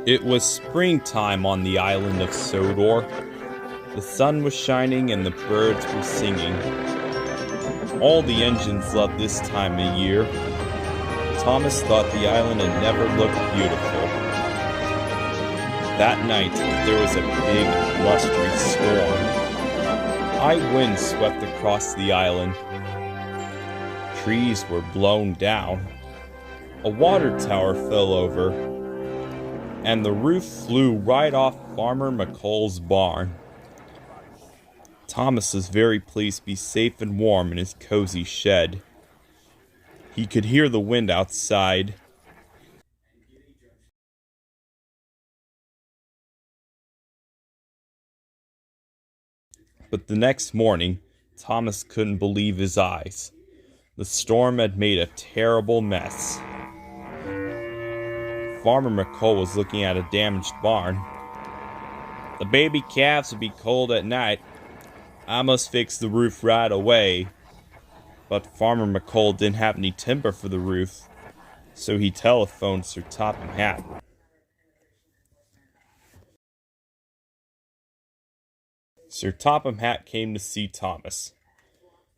It was springtime on the island of Sodor. The sun was shining and the birds were singing. All the engines loved this time of year. Thomas thought the island had never looked beautiful. That night, there was a big, blustery storm. High winds swept across the island. Trees were blown down. A water tower fell over, and the roof flew right off Farmer McColl's barn. Thomas was very pleased to be safe and warm in his cozy shed. He could hear the wind outside. But the next morning, Thomas couldn't believe his eyes. The storm had made a terrible mess. Farmer McColl was looking at a damaged barn. The baby calves would be cold at night. I must fix the roof right away. But Farmer McColl didn't have any timber for the roof, so he telephoned Sir Topham Hatt. Sir Topham Hatt came to see Thomas.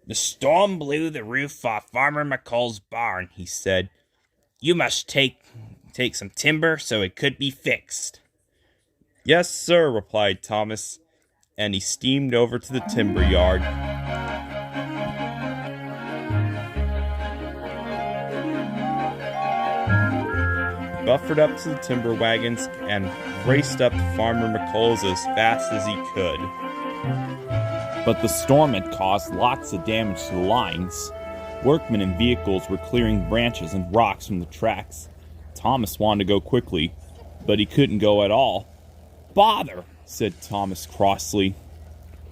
"The storm blew the roof off Farmer McColl's barn," he said. "You must take some timber so it could be fixed." "Yes, sir," replied Thomas, and he steamed over to the timber yard. He buffered up to the timber wagons and raced up to Farmer McColl's as fast as he could. But the storm had caused lots of damage to the lines. Workmen and vehicles were clearing branches and rocks from the tracks. Thomas wanted to go quickly, but he couldn't go at all. "Bother," said Thomas crossly.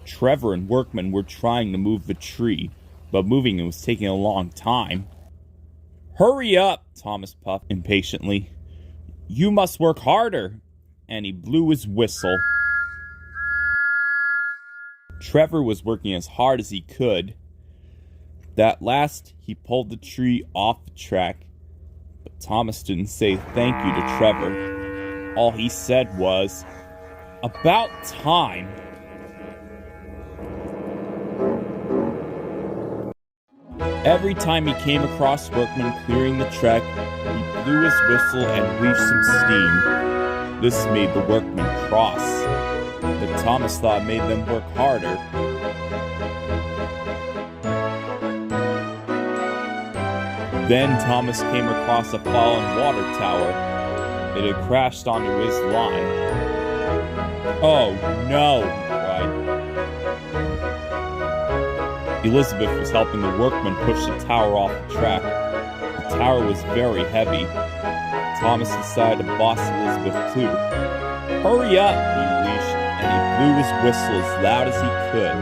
Trevor and workmen were trying to move the tree, but moving it was taking a long time. "Hurry up," Thomas puffed impatiently. "You must work harder," and he blew his whistle. Trevor was working as hard as he could. At last, he pulled the tree off the track, but Thomas didn't say thank you to Trevor. All he said was, "About time." Every time he came across workmen clearing the track, he blew his whistle and breathed some steam. This made the workmen cross, but Thomas thought it made them work harder. Then Thomas came across a fallen water tower. It had crashed onto his line. "Oh no," he cried. Elizabeth was helping the workmen push the tower off the track. The tower was very heavy. Thomas decided to boss Elizabeth too. "Hurry up," he unleashed, and he blew his whistle as loud as he could.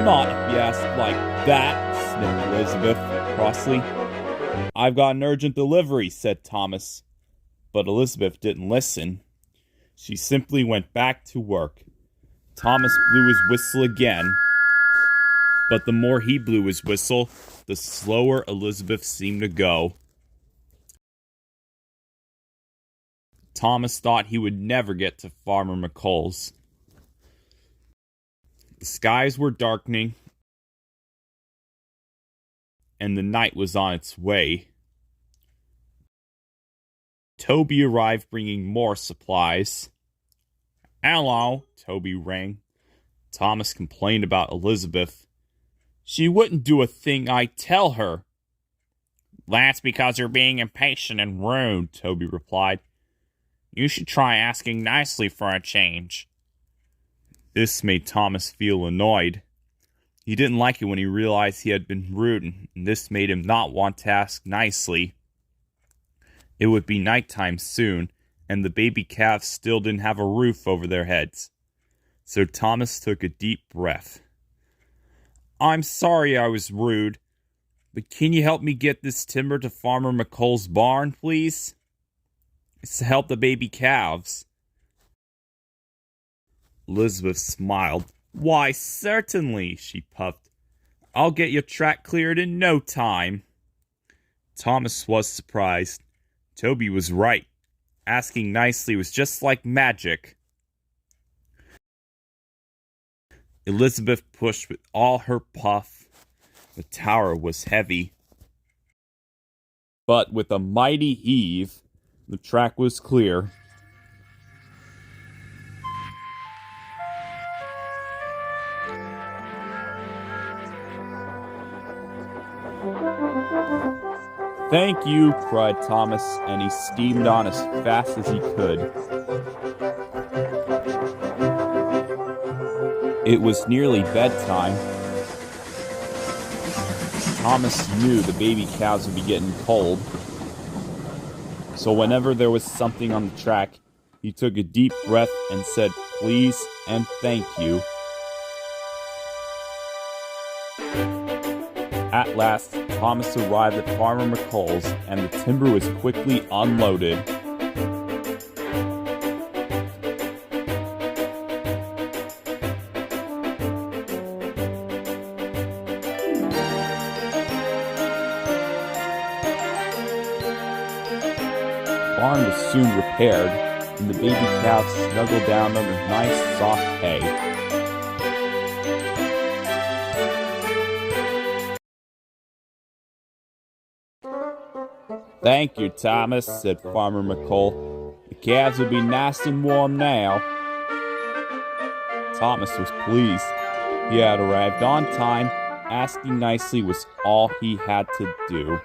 "Not if you ask like that," sniffed Elizabeth crossly. "I've got an urgent delivery," said Thomas. But Elizabeth didn't listen. She simply went back to work. Thomas blew his whistle again, but the more he blew his whistle, the slower Elizabeth seemed to go. Thomas thought he would never get to Farmer McColl's. The skies were darkening, and the night was on its way. Toby arrived bringing more supplies. "Hello," Toby rang. Thomas complained about Elizabeth. "She wouldn't do a thing I tell her." "That's because you're being impatient and rude," Toby replied. "You should try asking nicely for a change." This made Thomas feel annoyed. He didn't like it when he realized he had been rude, and this made him not want to ask nicely. It would be nighttime soon, and the baby calves still didn't have a roof over their heads. So Thomas took a deep breath. "I'm sorry I was rude, but can you help me get this timber to Farmer McColl's barn, please? It's to help the baby calves." Elizabeth smiled. "Why, certainly," she puffed. "I'll get your track cleared in no time." Thomas was surprised. Toby was right. Asking nicely was just like magic. Elizabeth pushed with all her puff. The tower was heavy. But with a mighty heave, the track was clear. "Thank you," cried Thomas, and he steamed on as fast as he could. It was nearly bedtime. Thomas knew the baby cows would be getting cold. So whenever there was something on the track, he took a deep breath and said, "Please and thank you." At last, Thomas arrived at Farmer McColl's, and the timber was quickly unloaded. The barn was soon repaired, and the baby cows snuggled down under nice soft hay. "Thank you, Thomas," said Farmer McColl. "The calves will be nice and warm now." Thomas was pleased. He had arrived on time. Asking nicely was all he had to do.